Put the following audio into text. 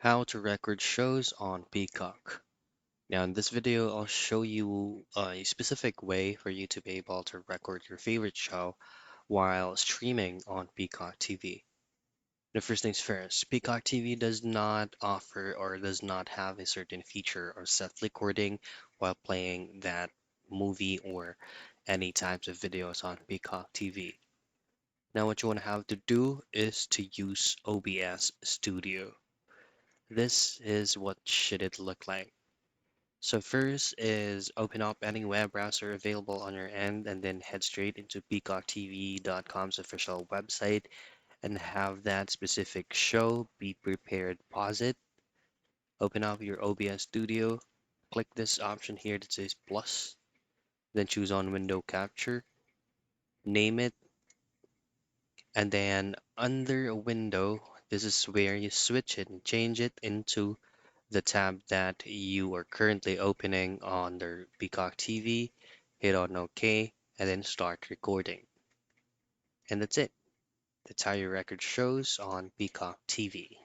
How to record shows on Peacock. Now, in this video, I'll show you a specific way for you to be able to record your favorite show while streaming on Peacock TV. The first things first, Peacock TV does not offer or does not have a certain feature or set recording while playing that movie or any types of videos on Peacock TV. Now, what you want to have to do is to use OBS Studio. This is what should it look like. So first is open up any web browser available on your end and then head straight into peacocktv.com's official website and have that specific show be prepared. Pause it, open up your OBS Studio, click this option here that says plus, then choose on window capture, name it, and then under a window, this is where you switch it and change it into the tab that you are currently opening on the Peacock TV, hit on OK, and then start recording. And that's it. That's how your record shows on Peacock TV.